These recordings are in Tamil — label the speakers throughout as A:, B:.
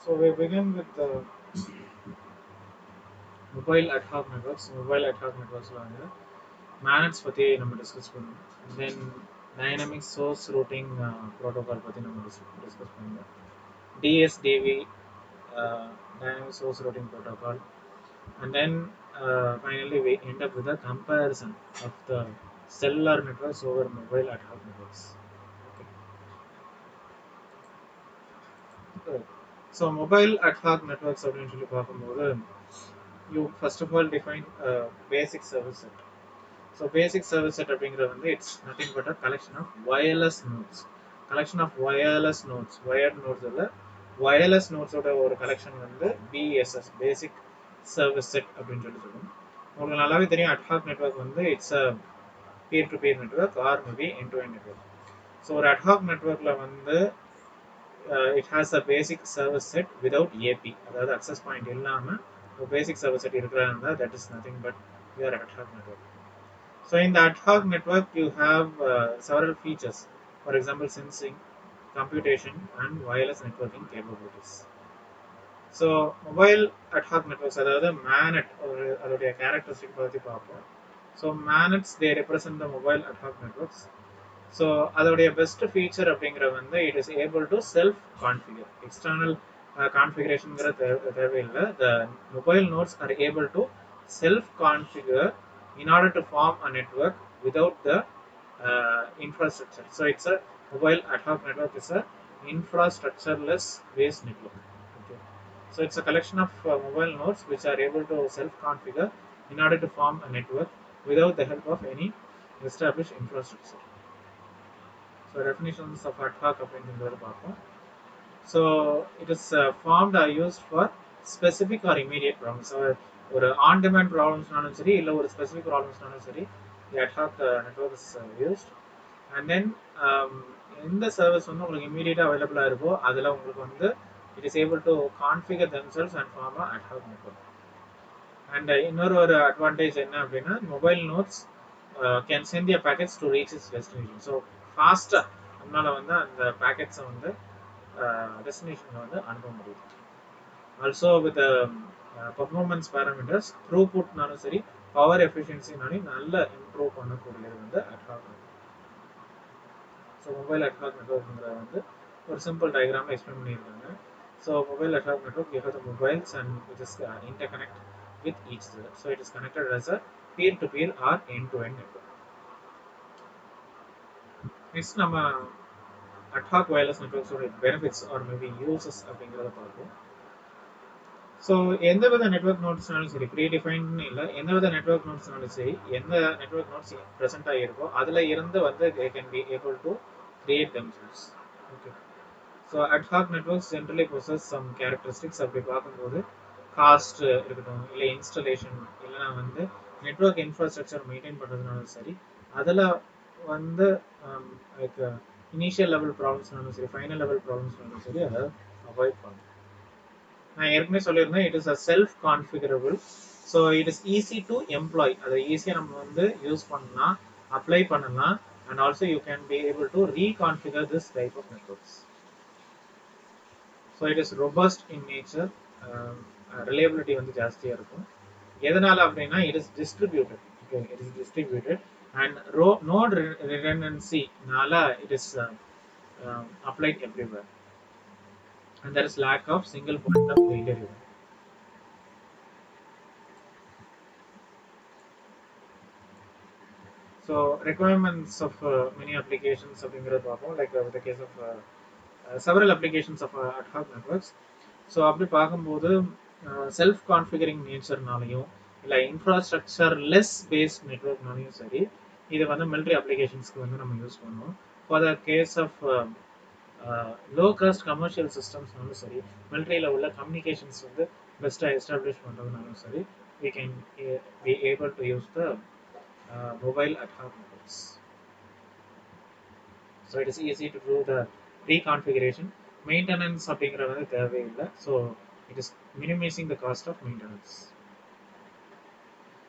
A: So we begin with the mobile ad hoc networks. Mobile ad hoc networks வந்து manets பத்தி நம்ம டிஸ்கஸ் பண்ணுவோம். Then dynamic source routing protocol பத்தி நம்ம டிஸ்கஸ் பண்ணுவோம். DSDV dynamic source routing protocol, and then finally we end up with a comparison of the cellular networks over mobile ad hoc networks. Okay. Good. So mobile ad hoc networks அப்படின்னு சொல்லி பார்க்கும்போது you first of all define a basic service set. So basic service set அப்படிங்கிறது வந்து it's nothing but a collection of wireless nodes. Collection of wireless nodes, wired nodes இல்ல wireless nodes ஓட ஒரு collection வந்து BSS, basic service set அப்படின்னு சொல்லி சொல்லுவோம். உங்களுக்கு நல்லாவே தெரியும் ad hoc network வந்து it's a peer to peer network or maybe end to end network. So ஒரு ad hoc networkல வந்து it has a basic service set without AP, அதாவது access point இல்லாம ஒரு basic service set இருக்கிறதா that is nothing but your ad hoc network. So in the ad hoc network you have several features, for example sensing, computation and wireless networking capabilities. So mobile ad hoc networks அதாவது MANET ஒரு அதோடைய characteristic பத்தி பார்ப்போம். So MANETs they represent the mobile ad hoc networks. So அதோடைய best feature அப்படிங்கிற வந்து it is able to self configure. External configurationங்கிற தேவையில்லை. The mobile nodes are able to self configure in order to form a network without the infrastructure. So it's a mobile ad hoc network is a infrastructureless based network. Okay. So it's a collection of mobile nodes which are able to self configure in order to form a network without the help of any established infrastructure. So definitions of ad hoc அப்படிங்கிறது பார்ப்போம். So it is formed or used for specific or immediate problems. So ஒரு on demand problemsனாலும் சரி இல்லை ஒரு specific problemsனாலும் சரி the ad hoc network is used. And then எந்த சர்வீஸ் வந்து உங்களுக்கு இமீடியட்டாக அவைலபிளாக இருக்கோ அதில் உங்களுக்கு வந்து it is able to configure themselves and form a ad hoc network. And இன்னொரு ஒரு அட்வான்டேஜ் என்ன அப்படின்னா mobile nodes can send their packets to reach its destination. So ஃபாஸ்ட்டாக நம்மளால வந்து அந்த பேக்கெட்ஸை வந்து டெஸ்டினேஷன் வந்து அனுப்ப முடியும். ஆல்சோ வித் பர்ஃபார்மன்ஸ் பேராமீட்டர்ஸ் த்ரூபுட்னாலும் சரி பவர் எஃபிஷியன்சினாலும் நல்ல இம்ப்ரூவ் பண்ணக்கூடியது வந்து ad hoc network. So mobile ad hoc networkங்கிறத வந்து ஒரு சிம்பிள் டயக்ராமில் எக்ஸ்பிளைன் பண்ணியிருக்காங்க. So mobile ad hoc network you have the mobiles and which is interconnect with each other. So it is connected as a peer to peer or end to end network. Next நம்ம ad hoc wireless networks ஓட benefits or maybe uses அப்படிங்கிறத பார்ப்போம். ஸோ எந்த வித நெட்ஒர்க் நோட்ஸ்னாலும் சரி ப்ரீ டிஃபைன்ட்னு இல்லை எந்த வித நெட்ஒர்க் நோட்ஸ்னாலும் சரி எந்த நெட்ஒர்க் நோட்ஸ் ப்ரெசென்ட் ஆகியிருக்கோ அதில் இருந்து வந்து they can be able to create themselves. Okay. So ad hoc networks generally possess some characteristics. அப்படி பார்க்கும்போது காஸ்ட் இருக்கட்டும் இல்லை இன்ஸ்டலேஷன் இல்லைனா வந்து நெட்ஒர்க் இன்ஃப்ராஸ்ட்ரக்சர் மெயின்டைன் பண்ணுறதுனாலும் சரி அதில் வந்து லைக் இனிஷியல் லெவல் ப்ராப்ளம்ஸ்னாலும் சரி ஃபைனல் லெவல் ப்ராப்ளம்ஸ்னாலும் சரி அதை அவாய்ட் பண்ணும். நான் ஏற்கனவே சொல்லியிருந்தேன் it is a self configurable. So it is easy to employ, அதை ஈஸியாக நம்ம வந்து யூஸ் பண்ணலாம், அப்ளை பண்ணலாம். And also you can be able to reconfigure this type of networks. So it is robust in nature, reliability வந்து ஜாஸ்தியாக இருக்கும். எதனால அப்படின்னா it is distributed. Okay, it is distributed and node ரிடண்டன்சினால it is applied everywhere. And there is lack of single point of failure event. So requirements of many applications அப்படிங்கிறது பார்ப்போம். Like with the case of several applications of ad hoc networks. So அப்படி பார்க்கும்போது செல்ஃப் கான்ஃபிகரிங் நேச்சர்னாலையும் இல்லை இன்ஃப்ராஸ்ட்ரக்சர் லெஸ் பேஸ்ட் நெட்ஒர்க்னாலையும் சரி இது வந்து மிலிட்ரி அப்ளிகேஷன்ஸ்க்கு வந்து நம்ம யூஸ் பண்ணுவோம். For the case of low cost commercial சிஸ்டம்ஸ்னாலும் சரி மிலிட்ரியில் உள்ள கம்யூனிகேஷன்ஸ் வந்து பெஸ்ட்டாக எஸ்டாப்ளிஷ் பண்ணுறதுனாலும் சரி we can be able to use the mobile ad hoc networks. So it is easy to do the reconfiguration. Maintenance அப்படிங்கிற வந்து தேவையில்லை. So it is minimizing the cost of maintenance.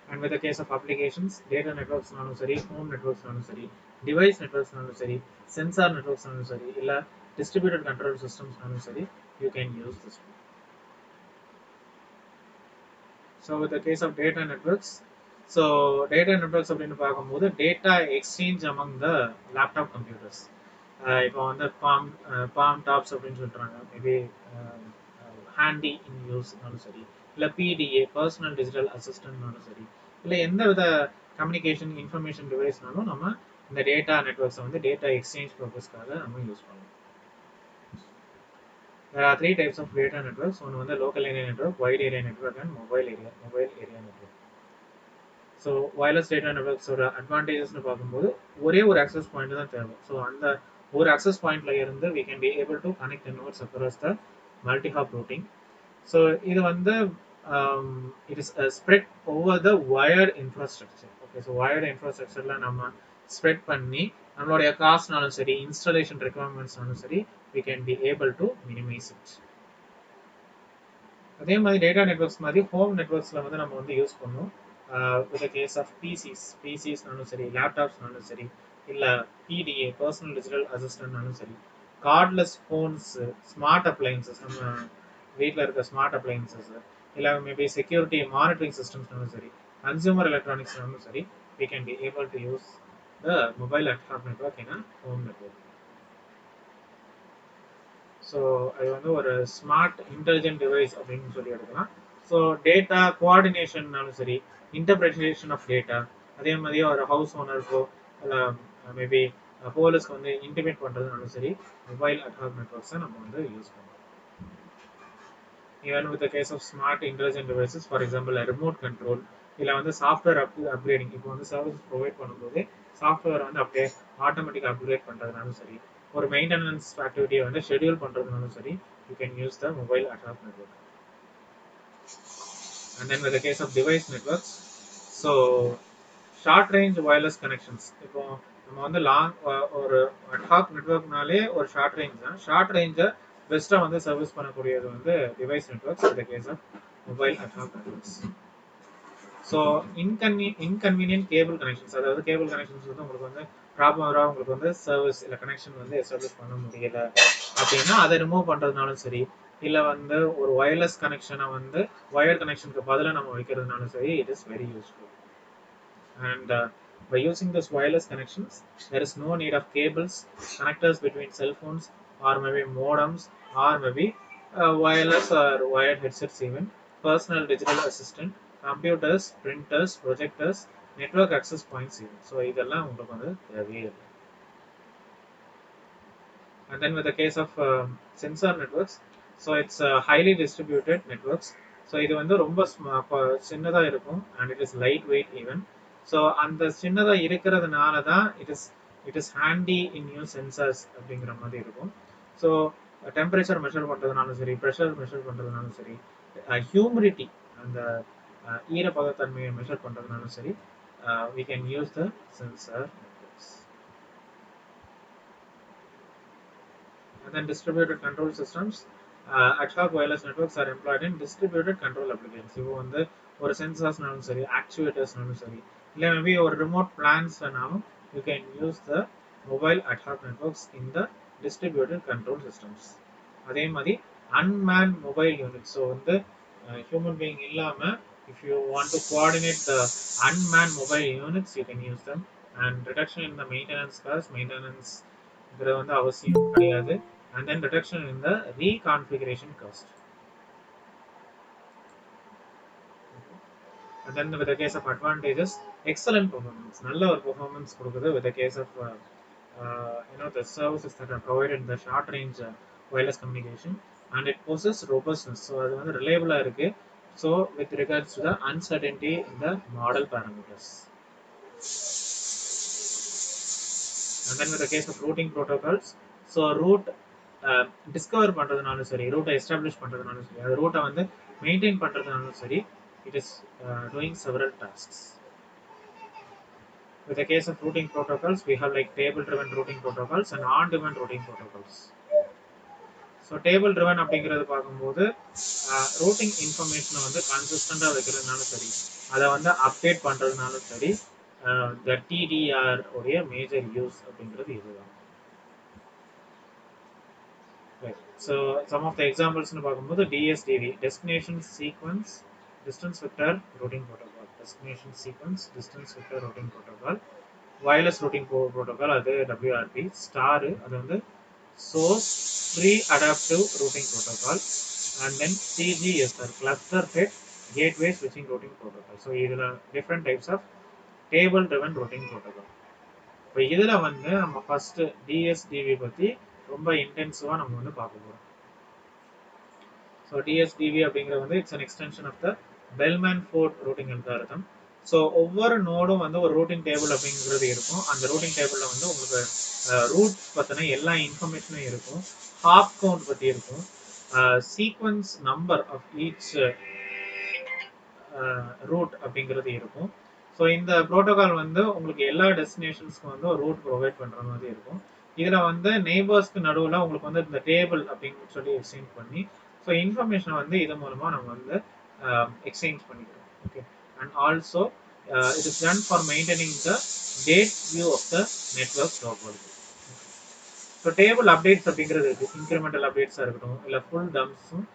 A: And with the case of applications, data networks நாலும் சரி ஹோம் நெட்ஒர்க்ஸ்னாலும் சரி டிவைஸ் நெட்வொர்க்ஸ்னாலும் சரி, சென்சார் நெட்வொர்க்ஸ்னாலும் சரி, இல்லை டிஸ்ட்ரிபியூட்டட் கண்ட்ரோல் சிஸ்டம்ஸ்னாலும் சரி, you can use this. So with the case of data networks, so data networks அப்படின்னு பார்க்கும்போது data exchange among the laptop computers. இப்போ வந்து பாம் டாப்ஸ் அப்படின்னு சொல்கிறாங்க, மேபி ஹேண்டி இன் யூஸ்னாலும் சரி, இல்லை பிடிஏ பர்சனல் டிஜிட்டல் அசிஸ்டன்ட்னாலும் சரி, இல்லை எந்த வித கம்யூனிகேஷன் இன்ஃபர்மேஷன் டிவைஸ்னாலும் நம்ம இந்த டேட்டா நெட்வொர்க்ஸை வந்து டேட்டா எக்ஸ்சேஞ்ச் பர்பஸ்க்காக நம்ம யூஸ் பண்ணுவோம். There are 3 types of data networks. One வந்து local area network, wide area network and mobile area network. So wireless data நெட்வொர்க்ஸோட அட்வான்டேஜஸ்னு பார்க்கும்போது ஒரே ஒரு ஆக்சஸ் பாயிண்ட் தான் தேவை. ஸோ அந்த ஒரு ஆக்சஸ் பாயிண்ட்ல இருந்து we can be able to connect networks across the multi-hop routing. So இது வந்து it is spread over the wired infrastructure. Okay, so wired infrastructureல நம்ம ஸ்ப்ரெட் பண்ணி நம்மளுடைய காஸ்ட்னாலும் சரி, இன்ஸ்டாலேஷன் ரெக்வயர்மெண்ட்ஸ்னாலும் சரி, we can be able to minimize it. அதே மாதிரி டேட்டா நெட்வொர்க்ஸ் மாதிரி ஹோம் நெட்வொர்க்ஸில் வந்து நம்ம வந்து யூஸ் பண்ணுவோம். வித் கேஸ் ஆஃப் பிசிஸ்னாலும் சரி, லேப்டாப்ஸ்னாலும் சரி, இல்லை பிடிஏ பர்சனல் டிஜிட்டல் அசிஸ்டன்ட்னாலும் சரி, கார்ட்லெஸ் ஃபோன்ஸ், ஸ்மார்ட் அப்ளையன்சஸ், நம்ம வீட்டில் இருக்க ஸ்மார்ட் அப்ளையன்சஸ், இல்லை மேபி செக்யூரிட்டி மானிட்டரிங் சிஸ்டம்ஸ்னாலும் சரி, கன்சியூமர் எலக்ட்ரானிக்ஸ்னாலும் சரி, we can be able to use the mobile ad-hoc network in a home network. So அது வந்து ஒரு ஸ்மார்ட் இன்டெலிஜென்ட் டிவைஸ் அப்படின்னு சொல்லி எடுக்கலாம். ஸோ டேட்டா கோஆர்டினேஷன்னாலும் சரி, இன்டர்பிரேஷன் ஆஃப் டேட்டா, அதே மாதிரியே ஒரு ஹவுஸ் ஓனருக்கோ இல்லை மேபி போலீஸ்க்கு வந்து இன்டிமேட் பண்ணுறதுனாலும் சரி, மொபைல் அட்-ஹாக் நெட்வொர்க்ஸை நம்ம வந்து யூஸ் பண்ணுவோம். Even with case of smart intelligent devices, for example remote control, இல்லை வந்து சாஃப்ட்வேர் அப்கிரேடிங், இப்போ வந்து சர்வீஸ் ப்ரொவைட் பண்ணும்போது சாஃப்ட்வேர் வந்து அப்படியே ஆட்டோமேட்டிக்காக அப்கிரேட் பண்ணுறதுனாலும் சரி, ஒரு மெயின்டெனன்ஸ் ஆக்டிவிட்டியை வந்து ஷெட்யூல் பண்ணுறதுனாலும் சரி, you can use the mobile ad hoc network. And then with case of device networks, so short range wireless connections. இப்போ நம்ம வந்து ஒரு அட்-ஹாக் நெட்வொர்க்னாலே ஒரு ஷார்ட் ரேஞ்ச் தான். ஷார்ட் ரேஞ்சை பெஸ்ட்டாக வந்து சர்வீஸ் பண்ணக்கூடியது வந்து device networks with case of mobile ad hoc networks. So inconvenient cable connections, அதாவது கேபிள் கனெக்ஷன்ஸ் வந்து உங்களுக்கு வந்து ப்ராப்பராக உங்களுக்கு வந்து சர்வீஸ் இல்லை கனெக்ஷன் வந்து எஸ்டாப்ளிஷ் பண்ண முடியல அப்படின்னா அதை ரிமூவ் பண்ணுறதுனாலும் சரி, இல்லை வந்து ஒரு வயர்லெஸ் கனெக்ஷனை வந்து வயர் கனெக்ஷனுக்கு பதிலாக நம்ம வைக்கிறதுனாலும் சரி, it is very useful. And by using this wireless connections, there is no need of cables, connectors between cell phones, or maybe modems, or maybe wireless or wired headsets, even personal digital assistant, computers, printers, projectors, network access points even. So இதெல்லாம் உங்களுக்கு வந்து தேவையே இல்லை. And then with the case of sensor networks, so it's highly distributed networks. So இது வந்து ரொம்ப சின்னதா இருக்கும், and it is lightweight even. So அந்த சின்னதாக இருக்கிறதுனால தான் it is handy in you sensors அப்படிங்கிற மாதிரி இருக்கும். ஸோ டெம்பரேச்சர் மெஷர் பண்ணுறதுனாலும் சரி, ப்ரெஷர் மெஷர் பண்ணுறதுனாலும் சரி, ஹியூமிடிட்டி அந்த ஈரப்பதத்தன்மையை மெஷர் பண்ணுறதுனாலும் சரி, we can use the sensor networks. And then distributed control systems, ad-hoc wireless networks are employed in distributed control applications. இப்போ வந்து ஒரு சென்சார்ஸ்னாலும் சரி, ஆக்சுவேட்டர்ஸ்னாலும் சரி, இல்லை மேபி ஒரு ரிமோட் பிளான்ஸ்னாலும் you can use the mobile ad hoc networks in the distributed control systems. அதே மாதிரி அன்மேன் மொபைல் யூனிட், ஸோ வந்து ஹியூமன் பீயிங் இல்லாமல் if you want to coordinate the unmanned mobile units, you can use them. And reduction in the maintenance cost, maintenance வந்து அவசியம் கிடையாது. And then reduction in the reconfiguration cost. And then with the case of advantages, excellent performance, நல்ல ஒரு performance கொடுக்குது with the case of the services that are provided in the short range wireless communication, and it possesses robustness. So அது வந்து reliable இருக்கு. So with regards to the uncertainty in the model parameters. And then with the case of routing protocols, so route discover பண்றதுனாலும் சரி, ரூட்டை எஸ்டாப்ளிஷ் பண்றதுனாலும் சரி, அது ரூட்டை வந்து மெயின்டைன் பண்றதுனாலும் சரி, it is doing several tasks. With the case of routing protocols, we have like table driven routing protocols and on demand routing protocols. So table driven அப்படிங்கிறது பார்க்கும்போது ரூட்டிங் இன்ஃபர்மேஷனை வந்து கன்சிஸ்டண்டாக வைக்கிறதுனாலும் சரி, அதை வந்து அப்டேட் பண்ணுறதுனாலும் சரி, the TDR உடைய மேஜர் யூஸ் அப்படிங்கிறது இதுதான். Right. So some of the examples னு பார்க்கும்போது DSDV, Destination Sequence Distance Vector Routing Protocol, Destination Sequence Distance Vector Routing Protocol, Wireless Routing Protocol அது WRP, STAR அது வந்து Source Pre-Adaptive Routing Protocol, and then CGSR, Cluster Head Gateway Switching Routing Protocol. So இதுல different types of Table Driven Routing Protocol. இப்போ இதுல வந்து நம்ம ஃபர்ஸ்ட் DSDV பத்தி ரொம்ப இன்டென்சிவா நம்ம வந்து பார்க்க போறோம். ஸோ DSDV அப்படிங்கிறது வந்து it's an extension of the Bellman Ford routing algorithm. So ஒவ்வொரு நோடும் வந்து ஒரு ரூட்டிங் டேபிள் அப்படிங்கிறது இருக்கும். அந்த ரூட்டிங் டேபிளில் வந்து உங்களுக்கு ரூட் பற்றின எல்லா இன்ஃபர்மேஷனும் இருக்கும், ஹாப் கவுண்ட் பற்றி இருக்கும், sequence number of each route அப்படிங்கிறது இருக்கும். ஸோ இந்த ப்ரோட்டோகால் வந்து உங்களுக்கு எல்லா டெஸ்டினேஷன்ஸ்க்கும் வந்து ஒரு ரூட் ப்ரொவைட் பண்ணுற மாதிரி இருக்கும். இதில் வந்து நெய்பர்ஸ்க்கு நடுவில் உங்களுக்கு வந்து இந்த டேபிள் அப்படின்னு சொல்லி எக்ஸ்சேஞ்ச் பண்ணி ஸோ இன்ஃபர்மேஷனை வந்து இது மூலமாக நம்ம வந்து எக்ஸ்சேஞ்ச் பண்ணிக்கிறோம். Okay, and also it is done for maintaining the date view of the network topology. So table updates அப்படிங்கிறது இருக்குது, இன்க்ரிமெண்டல் அப்டேட்ஸாக இருக்கட்டும் இல்லை ஃபுல் டம்ப்ஸும்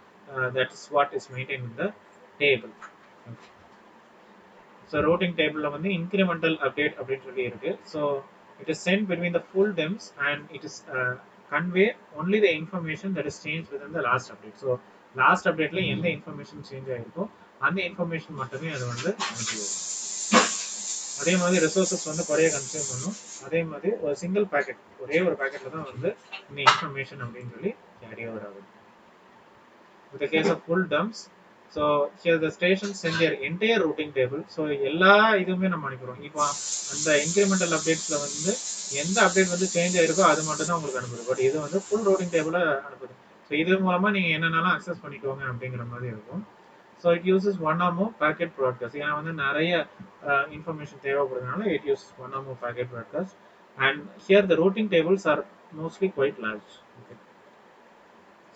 A: that is what is maintain in the table. So routing டேபிளில் வந்து இன்க்ரிமெண்டல் அப்டேட் அப்படின்னு சொல்லி இருக்கு. So it is sent between the full dumps and it is convey only the information that is change with the last update. So last அப்டேட்ல எந்த இன்ஃபர்மேஷன் சேஞ்ச் ஆகிருக்கோ அந்த இன்ஃபர்மேஷன் மட்டுமே அது வந்து அனுப்பி வரும். அதே மாதிரி ரிசோர்ஸஸ் வந்து குறைய கன்சியூம் பண்ணும். அதே மாதிரி ஒரு சிங்கிள் பேக்கெட், ஒரே ஒரு பேக்கெட்ல தான் வந்து இந்த இன்ஃபர்மேஷன் அப்படின்னு சொல்லி கேரி ஓவர் ஆகுது. With the case of full dumps, so here the station sent their entire routing table. So எல்லா இதுவுமே நம்ம அனுப்பிடுவோம். இப்போ அந்த இன்க்ரிமெண்டல் அப்டேட்ஸ்ல வந்து எந்த அப்டேட் வந்து சேஞ்ச் ஆயிருக்கோ அது மட்டும் தான் உங்களுக்கு அனுப்புது. பட் இது வந்து ஃபுல் ரூட்டிங் டேபிளை அனுப்புது. ஸோ இது மூலமா நீங்க என்னென்னலாம் அக்சஸ் பண்ணிக்கோங்க அப்படிங்கிற மாதிரி இருக்கும். So it uses one or more packet broadcast. ஏன்னா வந்து நிறைய இன்ஃபர்மேஷன் தேவைப்படுறதுனால it uses one or more packet broadcast. And here the routing tables are mostly quite large. Okay,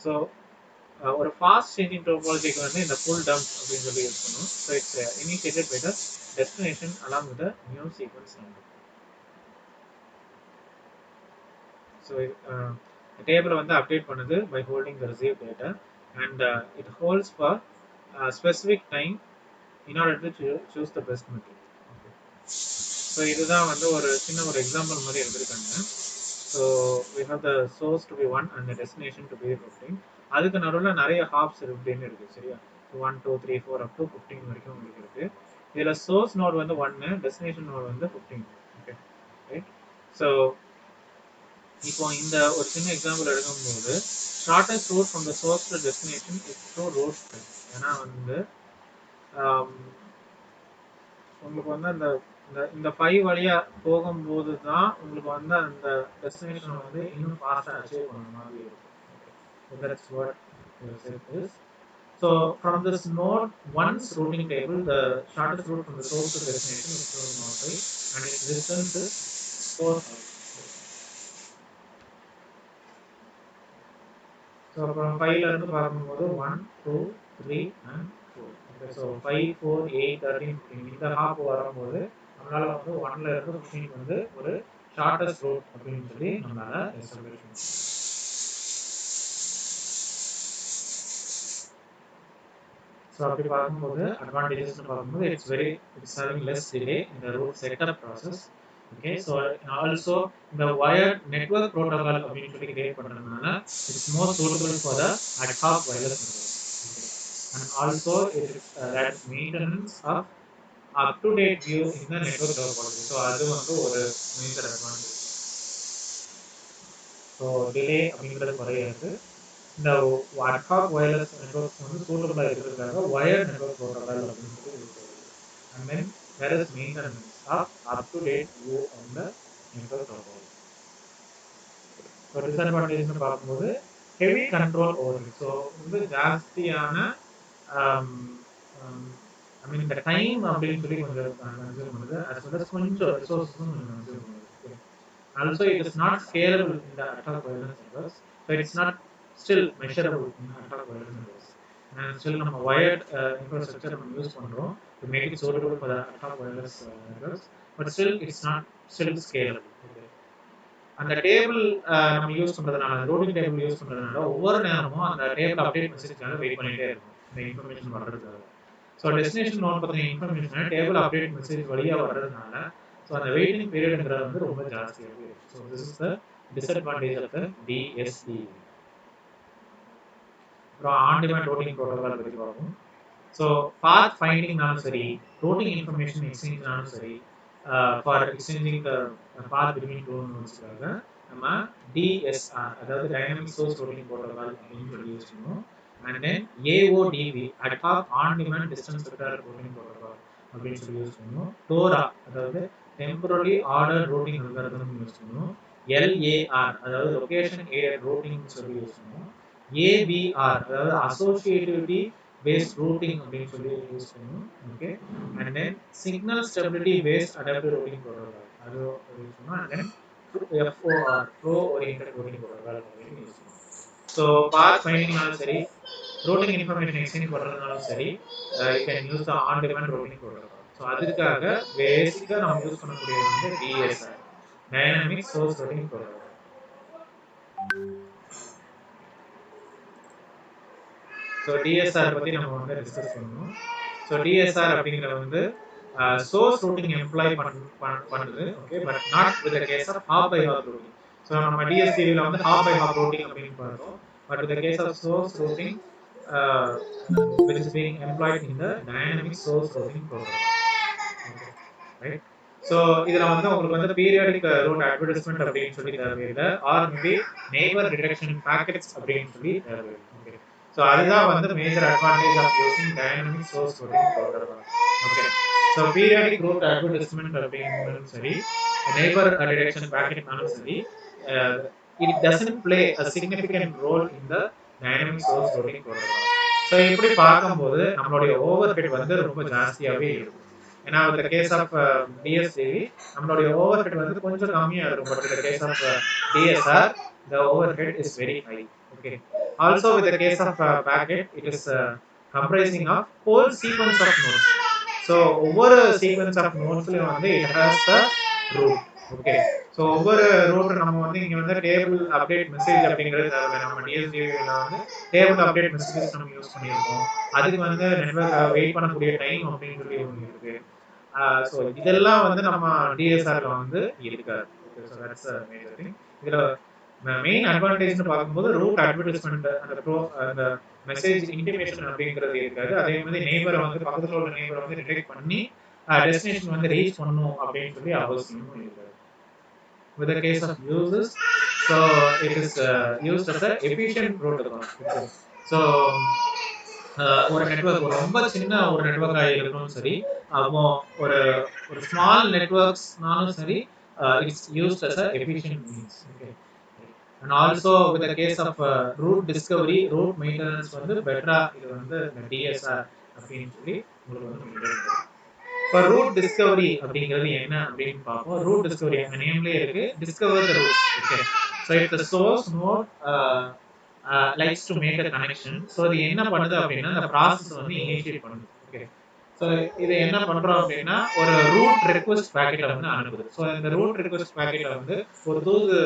A: so ஒரு ஃபாஸ்ட் சேஞ்சிங் டோபாலஜிக்கு வந்து இந்த ஃபுல் டம்ப் அப்படின்னு சொல்லி யூஸ் பண்ணுவோம். So it's initiated by the destination along with the new sequence number. So டேபிளை வந்து அப்டேட் பண்ணுது by holding the receive data and it holds for specific time in order to choose the best method. Okay, so இதுதான் வந்து ஒரு சின்ன ஒரு எக்ஸாம்பிள் மாதிரி எடுத்துருக்காங்க. So we have the source to be 1 and the destination to be 15. அதுக்கு நடுவில் நிறைய ஹாப்ஸ் அப்படின்னு இருக்கு, சரியா? 1 2 3 4 அப் டு 15 வரைக்கும் உங்களுக்கு இருக்கு. இதுல சோர்ஸ் நோட் வந்து 1, டெஸ்டினேஷன் நோட் வந்து 15. Okay, right. ஸோ இப்போ இந்த ஒரு சின்ன எக்ஸாம்பிள் எடுக்கும்போது shortest root from the source to destination is through road. ஏன்னா வந்து உங்களுக்கு வந்து அந்த இந்த 5 வழியா போகும்போது தான் உங்களுக்கு வந்து அந்த டெஸ்டினேஷன் வந்து இன்னும் ஃபாஸ்டா அச்சீவ் பண்ண மாதிரி இருக்கும். So that's what the set is. So from this node 1's routing table, the shortest route from the source to destination is shown node 5 and its distance is 4. So from 5 ல இருந்து பார்க்கும்போது 1 2 3 and 4. Okay, so 5 4 8 13 15 இந்த ஹாப் வரும்போது நம்மளால வந்து 1 ல இருந்து 15 வந்து ஒரு ஷார்ட்டஸ்ட் ரூட் அப்படின்னு சொல்லி நம்மளால எஸ்டாப்லிஷ் பண்ண முடியும். ஸோ அப்படி பார்க்கும்போது அட்வான்டேஜஸ்னு பார்க்கும்போது இட்ஸ் ஹேவிங் லெஸ் டிலே இந்த route setup process. Okay, so also இந்த வயர்ட் நெட்வொர்க் ப்ரோட்டோகால் அப்படின்னு சொல்லி கிரியேட் பண்ணுறதுனால it's more suitable for the ad hoc wireless network. And also that maintenance of up to date view இந்த நெட்வொர்க் டாபாலஜி. ஸோ அது வந்து ஒரு மேஜர் அட்வான்டேஜ். ஸோ டிலே அப்படிங்கிறது குறையாது. இந்த அட்ஹாக் வயர்லெஸ் நெட்வொர்க்ஸ் வந்து சூட்டபிளாக இருக்கிறதுக்காக வயர்ட் நெட்வொர்க் ப்ரோட்டோகால் அப்படின்னு சொல்லி யூஸ் ஆகுது. And then there is maintenance of up to date view on the network topology. So disadvantage னு பார்க்கும்போது heavy control overhead. So வந்து ஜாஸ்தியான I mean the time அப்படின்னு சொல்லி கொஞ்சம் கன்சியூம் பண்ணுது, as well as கொஞ்சம் ரிசோர்ஸஸும் கொஞ்சம் கன்சியூம் பண்ணுது. Also it is not scalable in the attack wireless networks. So it's not still measurable in attack wireless networks. And still நம்ம wired infrastructure நம்ம யூஸ் பண்றோம் to make it suitable for the attack wireless networks. But still it's not still scalable. Okay, அந்த டேபிள் நம்ம யூஸ் பண்றதுனால, ரூட்டிங் டேபிள் யூஸ் பண்றதுனால ஒவ்வொரு நேரமும் அந்த டேபிள் அப்டேட் மெசேஜ்க்காக வெயிட் பண்ணிட்டே இருக்கும் இந்த இன்ஃபர்மேஷன் வர்றதுக்காக. ஸோ டெஸ்டினேஷன் நோட் பற்றின இன்ஃபர்மேஷனை டேபிள் அப்டேட் மெசேஜ் வழியாக வர்றதுனால ஸோ அந்த வெயிட்டிங் பீரியட்ங்கிறது வந்து ரொம்ப ஜாஸ்தியாக இருக்குது. So this is the disadvantage of the DSE. அப்புறம் ஆன் டிமாண்ட் ரூட்டிங் ப்ரோட்டோகால் பற்றி பார்ப்போம். ஸோ பாத் ஃபைண்டிங்னாலும் சரி, ரூட்டிங் இன்ஃபர்மேஷன் எக்ஸ்சேஞ்ச்னாலும் சரி, for exchanging the path between two நோட்ஸ்க்காக நம்ம DSR, அதாவது டைனமிக் சோர்ஸ் ரூட்டிங் ப்ரோட்டோகால் அப்படின்னு சொல்லி யூஸ் பண்ணுவோம். And then AODV, ad hoc on demand distance vector routing protocol அப்படின்னு சொல்லி யூஸ் பண்ணுவோம். டோரா, அதாவது temporary order routing algorithm use பண்ணுவோம். LAR, அதாவது லொகேஷன் ஏரியா ரூட்டிங் சொல்லி யூஸ் பண்ணுவோம். ABR, அதாவது அசோசியேட்டிவிட்டி பேஸ்ட் ரூட்டிங் அப்படின்னு சொல்லி யூஸ் பண்ணுவோம். Okay, and then signal stability based adaptive routing protocol அது யூஸ் பண்ணுவோம். And then FOR, flow oriented routing protocol அப்படின்னு யூஸ் பண்ணுவோம். ஸோ பாத் ஃபைண்டிங்னாலும் சரி, ரூட்டிங் இன்ஃபர்மேஷன் எக்ஸ்சேஞ்ச் பண்ணுறதுனாலும் சரி, you can use the on demand routing protocol. So அதுக்காக பேசிக்காக நம்ம யூஸ் பண்ணக்கூடியது வந்து DSR, dynamic source routing protocol. So DSR பற்றி நம்ம வந்து டிஸ்கஸ் பண்ணணும். ஸோ DSR அப்படிங்கிறது வந்து சோர்ஸ் ரூட்டிங் எம்ப்ளாய் பண்ணுது. Okay, but not with the case of hop by hop routing. So நம்ம DSCவில் வந்து ஹாப் பை ஹாப் ரூட்டிங் அப்படின்னு பார்த்தோம். But with the case of source routing which is being employed in the dynamic source routing protocol. Okay, right? So இதுல வந்து உங்களுக்கு வந்து periodic route advertisement அப்படின்னு சொல்லி தேவையில்லை, or maybe neighbor detection packets அப்படின்னு சொல்லி தேவையில்லை. ஓகே, ஸோ அதுதான் வந்து major advantage of using dynamic source routing protocol. Okay, so periodic route advertisement அப்படின்னாலும் சரி, neighbor detection packetனாலும் சரி, it doesn't play a significant role in the dynamic source routing protocol. So இப்படி பார்க்கும்போது நம்மளுடைய ஓவர்ஹெட் வந்து ரொம்ப ஜாஸ்தியாகவே இருக்கும். ஏன்னா வித் கேஸ் ஆஃப் DSCV நம்மளுடைய ஓவர்ஹெட் வந்து கொஞ்சம் கம்மியாக இருக்கும். But with case of DSR the overhead is very high. Okay, also with the case of packet it is comprising of whole sequence of nodes. So ஒவ்வொரு sequence of nodesலயும் வந்து it has the root. Okay, so ஒவ்வொரு root நம்ம வந்து இங்க வந்து டேபிள் அப்டேட் மெசேஜ் அப்படிங்கிறது நம்ம DSCVல வந்து டேபிள் அப்டேட் மெசேஜஸ் நம்ம யூஸ் பண்ணியிருக்கோம். அதுக்கு வந்து நெட்வொர்க் வெயிட் பண்ணக்கூடிய டைம் அப்படின்னு சொல்லி ஒன்று இருக்கு. ஸோ இதெல்லாம் வந்து நம்ம DSRல வந்து இருக்காது. Okay, so that's a major thing. இதுல மெயின் அட்வான்டேஜ்னு பார்க்கும்போது ரூட் அட்வர்டைஸ்மெண்ட் அந்த மெசேஜ் இன்டிமேஷன் அப்படிங்கிறது இருக்காது. அதே மாதிரி நெய்பரை வந்து பக்கத்தில் உள்ள நெய்பரை வந்து டிடெக்ட் பண்ணி டெஸ்டினேஷன் வந்து ரீச் பண்ணணும் அப்படின்னு சொல்லி அவசியமும் இருக்காது. With the case of uses, so it is used as a efficient protocol. So ஒரு நெட்வொர்க் ரொம்ப சின்ன ஒரு நெட்வொர்க்காக இருக்கணும் சரி, அப்போ ஒரு ஸ்மால் நெட்வொர்க்ஸ்னாலும் சரி, it's used as a efficient means. Okay, and also with the case of root discovery, root maintenance வந்து பெட்டரா இது வந்து DSR அப்படின்னு சொல்லி உங்களுக்கு வந்து இப்போ ரூட் டிஸ்கவரி அப்படிங்கிறது என்ன அப்படின்னு பார்ப்போம். ரூட் டிஸ்கவரி அந்த நேம்லேயே இருக்கு, discover the route. Okay, so it the source node likes to make a connection. So இது என்ன பண்ணுது அப்படின்னா இந்த ப்ராசஸ் வந்து இனிஷியேட் பண்ணுது. ஓகே, ஸோ இது என்ன பண்றோம் அப்படின்னா ஒரு ரூட் ரெக்வஸ்ட் பேக்கெட்டை வந்து அனுப்புது. ஸோ இந்த ரூட் ரெக்வஸ்ட் பேக்கெட்டை வந்து ஒரு தூது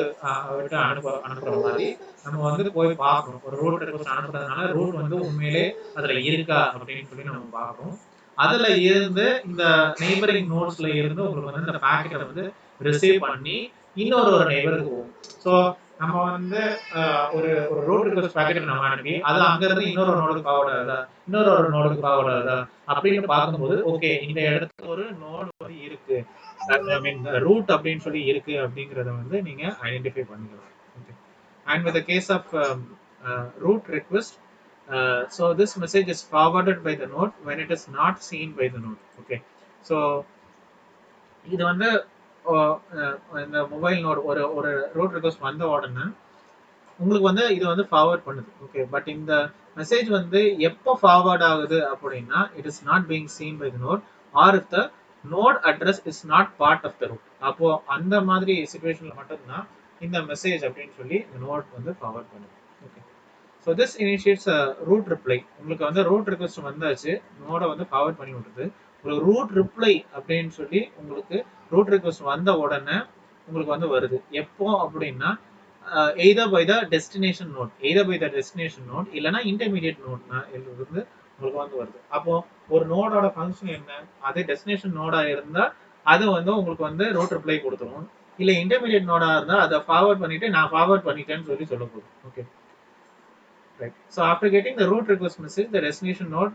A: விட்டு அனுப்புற மாதிரி நம்ம வந்து போய் பார்க்கணும். ஒரு ரூட் ரெக்வஸ்ட் அனுப்புறதுனால ரூட் வந்து உண்மையிலே அதுல இருக்கா அப்படின்னு சொல்லி நம்ம பார்க்கணும். அதுல இருந்து இந்த நெய்பரிங் நோட்ஸ்ல இருந்து உங்களுக்கு வந்து இந்த பேக்கெட்டை வந்து ரிசீவ் பண்ணி இன்னொரு நெய்பருக்கு போகும். ஸோ நம்ம வந்து ஒரு ரூட் ரிக்வெஸ்ட் பேக்கெட் நம்ம அனுப்பி அது அங்கிருந்து இன்னொரு நோடுக்கு ஃபார்வர்ட் ஆகுதா, இன்னொரு நோடுக்கு ஃபார்வர்ட் ஆகுதா அப்படின்னு பார்க்கும்போது ஓகே இந்த இடத்துல ஒரு நோடு வந்து இருக்கு, ஐ மீன் ரூட் அப்படின்னு சொல்லி இருக்கு அப்படிங்கிறத வந்து நீங்க ஐடென்டிஃபை பண்ணிக்கலாம். Okay, and with the case of route request, so this message is forwarded by the node when it is not seen by the node. Okay, so இது வந்து இந்த மொபைல் நோட் ஒரு ரூட் ரிக்வெஸ்ட் வந்த உடனே உங்களுக்கு வந்து இது வந்து ஃபார்வர்ட் பண்ணுது. ஓகே, பட் இந்த மெசேஜ் வந்து எப்போ ஃபார்வர்ட் ஆகுது அப்படின்னா it is not being seen by the node or if the node address is not part of the route. அப்போ அந்த மாதிரி சிச்சுவேஷன்ல மட்டும்தான் இந்த மெசேஜ் அப்படின்னு சொல்லி இந்த நோட் வந்து ஃபார்வர்ட் பண்ணுது. Okay, so this initiates route reply. உங்களுக்கு வந்து ரூட் ரிக்வெஸ்ட் வந்தாச்சு, நோடை வந்து ஃபார்வர்ட் பண்ணி விட்டுருது. ஒரு ரூட் ரிப்ளை அப்படின்னு சொல்லி உங்களுக்கு ரூட் ரிக்வெஸ்ட் வந்த உடனே உங்களுக்கு வந்து வருது. எப்போ அப்படின்னா either by the destination node, இல்லைன்னா இன்டர்மீடியட் நோட் இருந்து உங்களுக்கு வந்து வருது. அப்போ ஒரு நோடோட ஃபங்க்ஷன் என்ன, அது டெஸ்டினேஷன் நோடா இருந்தா அது வந்து உங்களுக்கு வந்து ரூட் ரிப்ளை கொடுத்துரும். இல்ல இன்டர்மீடியட் நோடா இருந்தா அதை ஃபார்வர்ட் பண்ணிட்டு நான் ஃபார்வர்ட் பண்ணிட்டேன்னு சொல்லி சொல்ல போகுது. Okay, right. So after getting the root request message, the destination node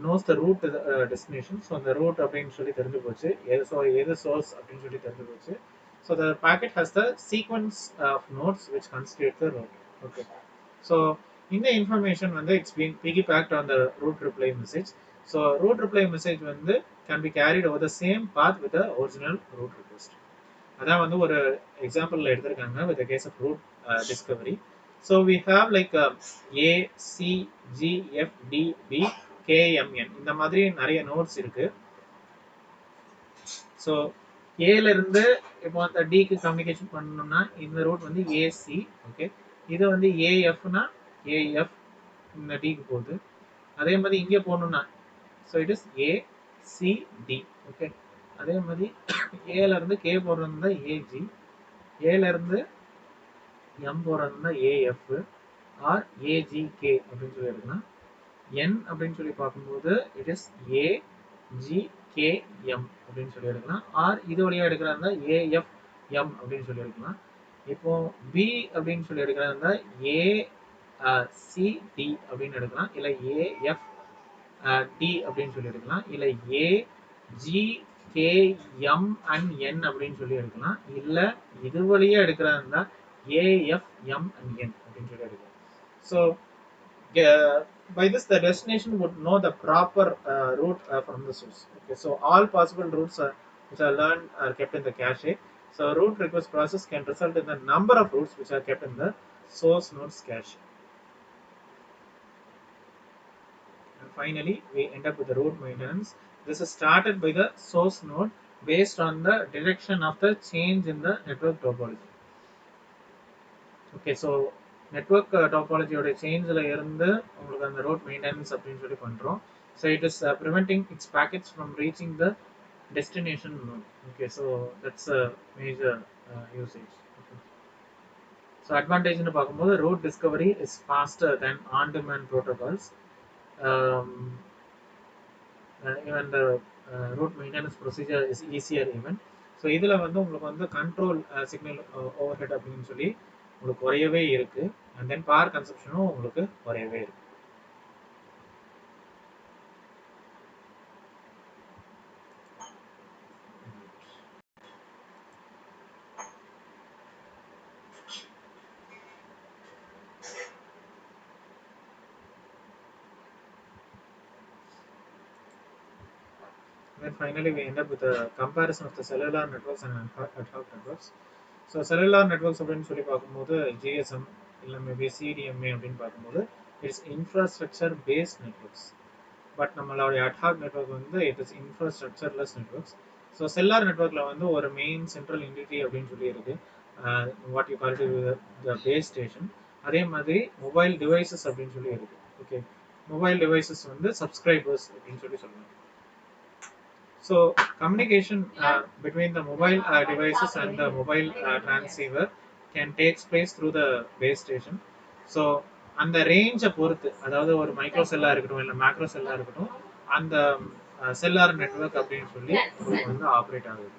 A: knows the route to the destination. So the route அப்படின்னு சொல்லி தெரிஞ்சு போச்சு, எது source அப்படின்னு சொல்லி தெரிஞ்சு போச்சு. So the packet has the sequence of nodes which constitute the route. Okay. So in the information வந்து it's being piggybacked on the route reply message. So route reply message வந்து can be carried over the same path with the original route request. அதான் வந்து ஒரு எக்ஸாம்பிள்ல எடுத்திருக்காங்க with the case of route discovery. So we have like A, C, G, F, D, B, K, M, N இந்த மாதிரி நிறைய நோட்ஸ் இருக்கு. ஸோ ஏல இருந்து இப்போ அந்த டிக்கு கம்யூனிகேஷன் பண்ணணும்னா இந்த ரூட் வந்து ஏசி. ஓகே, இது வந்து ஏஎஃப்னா ஏஎஃப் இந்த டிக்கு போகுது. அதே மாதிரி இங்கே போகணும்னா so it is ACD. Okay, அதே மாதிரி ஏல இருந்து கே போடுறது தான் ஏஜி, ஏல இருந்து எம் போடுறது தான் ஏஎஃப் ஆர் ஏஜிகே அப்படின்னு சொல்லி எடுக்கலாம். என் அப்படின்னு சொல்லி பார்க்கும்போது இட் இஸ் ஏஜிகேஎம் அப்படின்னு சொல்லி எடுக்கலாம். ஆர் இது வழியா எடுக்கிறதா இருந்தால் ஏஎஃப்எம் அப்படின்னு சொல்லி எடுக்கலாம். இப்போ பி அப்படின்னு சொல்லி எடுக்கிறதா இருந்தால் ஏசிடி அப்படின்னு எடுக்கலாம், இல்லை ஏஎஃப் டி அப்படின்னு சொல்லி எடுக்கலாம், இல்லை ஏஜிகேஎம் அண்ட் என் அப்படின்னு சொல்லி எடுக்கலாம், இல்லை இது வழியா எடுக்கிறதா இருந்தால் ஏஎஃப்எம் அண்ட் என் அப்படின்னு சொல்லி எடுக்கலாம். So by this the destination would know the proper route from the source. Okay, so all possible routes which are learned are kept in the cache. So route request process can result in the number of routes which are kept in the source node's cache. And finally we end up with the route maintenance. This is started by the source node based on the direction of the change in the network topology. Okay, so network டாபாலஜியோட சேஞ்சில் இருந்து உங்களுக்கு அந்த ரோட் மெயின்டெனன்ஸ் அப்படின்னு சொல்லி பண்ணுறோம். So it is preventing its packets from reaching the destination node. Okay, so that's a major usage. So அட்வான்டேஜ்னு பார்க்கும்போது route discovery is faster than on demand protocols. Even the route maintenance procedure is easier even. So இதில் வந்து உங்களுக்கு வந்து கண்ட்ரோல் சிக்னல் ஓவர் ஹெட் அப்படின்னு சொல்லி உங்களுக்கு குறையவே இருக்கு. அண்ட் தென் பவர் கன்சப்ஷனும் உங்களுக்கு குறையவே இருக்கு. Then finally we end up with a comparison of the cellular networks and ad hoc networks. So cellular networks அப்படின்னு சொல்லி பார்க்கும்போது GSM இல்லை மேபி CDMA அப்படின்னு பார்க்கும்போது it's infrastructure based networks. But நம்மளுடைய ad hoc நெட்ஒர்க் வந்து it is infrastructureless networks. So cellular நெட்ஒர்க்கில் வந்து ஒரு மெயின் சென்ட்ரல் என்டிட்டி அப்படின்னு சொல்லி இருக்கு, what you call it the base station. அதே மாதிரி மொபைல் டிவைசஸ் அப்படின்னு சொல்லி இருக்கு. ஓகே, மொபைல் டிவைசஸ் வந்து சப்ஸ்கிரைபர்ஸ் அப்படின்னு சொல்லி சொல்லுவாங்க. So communication between the mobile devices and the mobile transceiver can take place through the base station. So அந்த ரேஞ்சை பொறுத்து, அதாவது ஒரு மைக்ரோ செல்லா இருக்கட்டும் இல்லை மேக்ரோ செல்லா இருக்கட்டும், அந்த செல்லார் நெட்வொர்க் அப்படின்னு சொல்லி வந்து ஆப்ரேட் ஆகுது.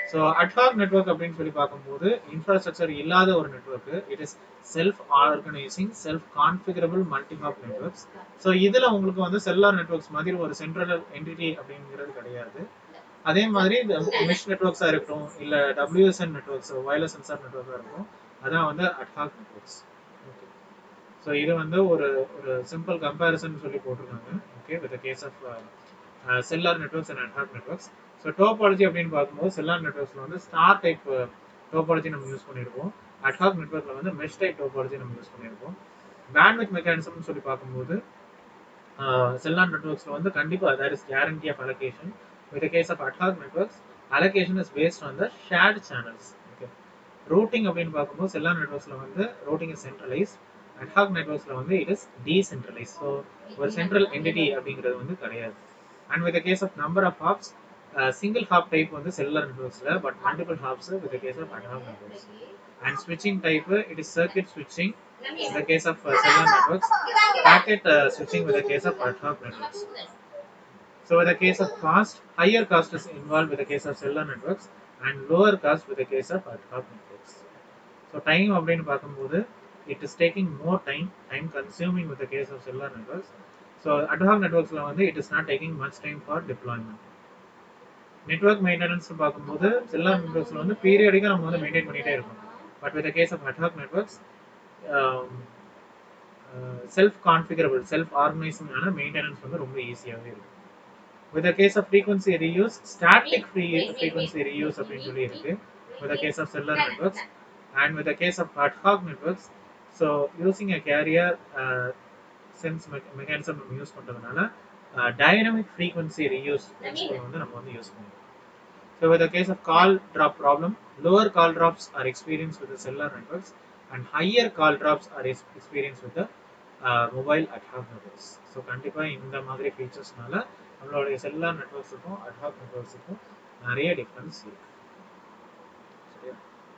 A: ஸோ அட்ஹாக் நெட்வொர்க் அப்படின்னு சொல்லி பார்க்கும்போது இன்ஃப்ராஸ்ட்ரக்சர் இல்லாத ஒரு network. It is self organising self configurable multihop networks. So இதில் உங்களுக்கு வந்து செல்லார் நெட்வொர்க்ஸ் மாதிரி ஒரு சென்ட்ரல் என்டிட்டி அப்படிங்கிறது கிடையாது. அதே மாதிரி இந்த மெஷ் நெட்வொர்க்ஸாக இருக்கட்டும் இல்லை WSN நெட்வொர்க்ஸ் வயர்லெஸ் சென்சார் நெட்வொர்க்காக இருக்கும், அதான் வந்து அட்ஹாக் நெட்வொர்க்ஸ். ஓகே, ஸோ இது வந்து ஒரு சிம்பிள் கம்பேரிசன் சொல்லி போட்டிருக்காங்க. Okay, with case of cellular networks and ad hoc networks. So topology அப்படின்னு பார்க்கும்போது செல்லார் நெட்வொர்க்ஸில் வந்து ஸ்டார் டைப் டோபாலஜி நம்ம யூஸ் பண்ணியிருக்கோம். அட்ஹாக் நெட்வொர்க்கில் வந்து மெஷ் டைப் டோபாலஜி நம்ம யூஸ் பண்ணியிருக்கோம். பேண்ட்வித் மெக்கானிசம்னு சொல்லி பார்க்கும்போது செல்லார் நெட்வொர்க்ஸில் வந்து கண்டிப்பாக there is guarantee of allocation. With case of ad hoc networks allocation is based on the shared channels. Okay, routing அப்படின்னு பார்க்கும்போது செல்லார் நெட்வொர்க்ஸில் வந்து ரூட்டிங் இஸ் சென்ட்ரலைஸ்ட், அட்ஹாக் நெட்வொர்க்ஸில் வந்து இட் இஸ் டீசென்ட்ரலைஸ். ஸோ ஒரு சென்ட்ரல் என்டிட்டி அப்படிங்கிறது வந்து கிடையாது. And with the case of number of hops, single hop type வந்து cellular networks ல, but multiple hops with the case of ad hoc networks. And switching type, it is circuit switching in the case of cellular networks, packet switching with the case of ad hoc networks. So with the case of cost, higher cost is involved with the case of cellular networks and lower cost with the case of ad hoc networks. So time அப்படின்னு பார்க்கும்போது it is taking more time consuming with the case of cellular networks. So ad hoc networksல வந்து it is not taking much time for deployment. Network maintenance பார்க்கும்போது செல்லுலார் நெட்வொர்க்ஸ்ல வந்து பீரியாடிக்கா நம்ம வந்து மெயின்டைன் பண்ணிட்டே இருக்கோம். But with the case of ad hoc networks self configurable self ஆர்கனைசிங்கான மெயின்டெனன்ஸ் வந்து ரொம்ப ஈஸியாகவே இருக்கும். With the case of frequency reuse, static frequency reuse அப்படின்னு சொல்லி இருக்கு with the case of cellular networks. And with the case of ad hoc networks, so using a carrier sense mechanism நம்ம யூஸ் பண்றதுனால dynamic frequency reuse principle வந்து நம்ம வந்து யூஸ் பண்ணுவோம். So with the case of call drop problem, lower call drops are experienced with the cellular networks and higher call drops are experienced with the mobile ad hoc networks. So கண்டிப்பா இந்த மாதிரி ஃபீச்சர்ஸ்னால நம்மளுடைய செல்லுலார் நெட்வொர்க்ஸுக்கும் ad hoc நெட்வொர்க்ஸுக்கும் நிறைய டிஃபரன்ஸ் இருக்கு. சரியா?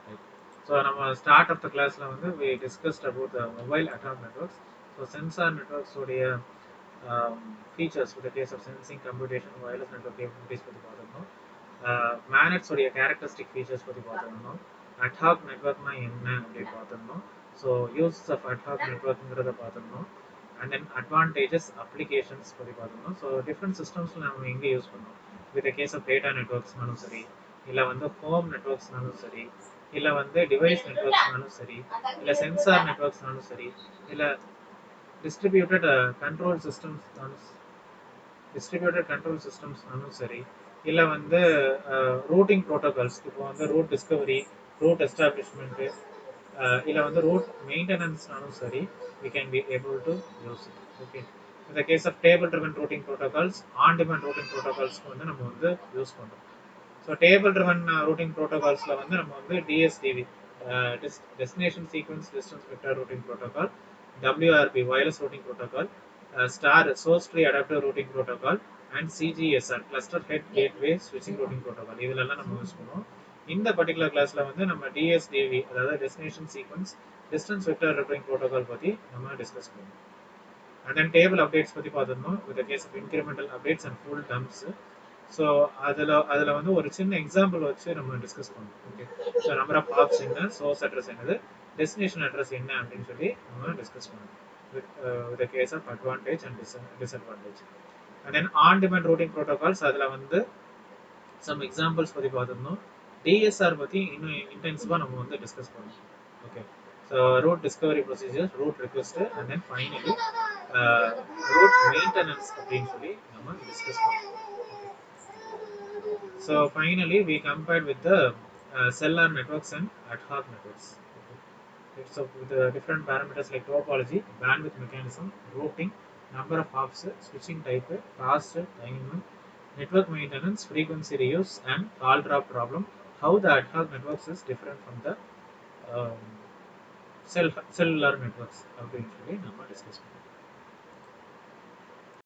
A: ரைட். ஸோ நம்ம ஸ்டார்ட் ஆஃப் த கிளாஸ்ல வந்து we discussed about the mobile ad hoc networks. So sensor நெட்வொர்க்ஸோடைய features with the case of sensing, computation, wireless network capabilities பற்றி பார்த்துருந்தோம். மேனட்ஸ் உடைய கேரக்டரிஸ்டிக் ஃபீச்சர்ஸ் பற்றி பார்த்துருந்தோம். ad hoc நெட்வொர்க்னா என்ன அப்படின்னு பார்த்துருந்தோம். So uses of ad hoc நெட்வொர்க்குங்கிறத பார்த்துருந்தோம். அண்ட் தென் அட்வான்டேஜஸ் அப்ளிகேஷன்ஸ் பற்றி பார்த்துருந்தோம். ஸோ டிஃப்ரெண்ட் சிஸ்டம்ஸில் நம்ம எங்கே யூஸ் பண்ணோம். வித் கேஸ் ஆஃப் டேட்டா நெட்வொர்க்ஸ்னாலும் சரி, இல்லை வந்து ஹோம் நெட்வொர்க்ஸ்னாலும் சரி, இல்லை வந்து டிவைஸ் நெட்வொர்க்ஸ்னாலும் சரி, இல்லை சென்சார் நெட்வொர்க்ஸ்னாலும் சரி, இல்லை டிஸ்ட்ரிபியூட்டட் கண்ட்ரோல் சிஸ்டம்ஸ்னாலும் சரி, இல்லை வந்து ரூட்டிங் ப்ரோட்டோகால்ஸ், இப்போ வந்து ரூட் டிஸ்கவரி, ரூட் எஸ்டாப்ளிஷ்மெண்ட்டு, இல்லை வந்து ரூட் மெயின்டெனன்ஸ்னாலும் சரி, we can be able to use it. Okay. In the case of table driven routing protocols, on demand routing protocols வந்து நம்ம வந்து யூஸ் பண்றோம். ஸோ டேபிள் ட்ரிவன் ரூட்டிங் ப்ரோட்டோகால்ஸ்ல வந்து நம்ம வந்து DSDV, destination sequence distance vector routing protocol, WRP wireless routing protocol, STAR source tree adaptive routing protocol, and CGSR cluster head gateway switching routing protocol இதெல்லாம் நம்ம யூஸ் பண்ணுவோம். இந்த பர்டிகுலர் கிளாஸ்ல வந்து நம்ம டிஎஸ்டிவி, அதாவது destination sequence distance vector routing protocol பத்தி நம்ம டிஸ்கஸ் பண்ணுவோம். அண்ட் தென் டேபிள் அப்டேட்ஸ் பத்தி பார்த்துருந்தோம் with case of incremental updates and full dumps. So அதில் வந்து ஒரு சின்ன எக்ஸாம்பிள் வச்சு நம்ம டிஸ்கஸ் பண்ணுவோம். Okay. So number of hops என்ன, சோர்ஸ் அட்ரஸ் என்னது, டெஸ்டினேஷன் அட்ரஸ் என்ன அப்படின்னு சொல்லி நம்ம டிஸ்கஸ் பண்ணுவோம் with case of advantage and disadvantage. And then on demand routing protocols, அதில் வந்து சம் எக்ஸாம்பிள்ஸ் பற்றி பார்த்துருந்தோம். டிஎஸ்ஆர் பற்றி இன்னும் இன்டென்சிவாக நம்ம வந்து டிஸ்கஸ் பண்ணுவோம். Okay. So route discovery procedures, route request, and then finally route maintenance அப்படின்னு சொல்லி நம்ம டிஸ்கஸ் பண்ணுவோம். So finally we compared with the cellular networks and ad hoc networks. Okay. So with the different parameters like topology, bandwidth mechanism, routing, number of hops, switching type, cost, time, network maintenance, frequency reuse, and call drop problem, how the ad hoc networks is different from the cellular networks அப்படின்னு சொல்லி நம்ம டிஸ்கஸ் பண்ணுவோம்.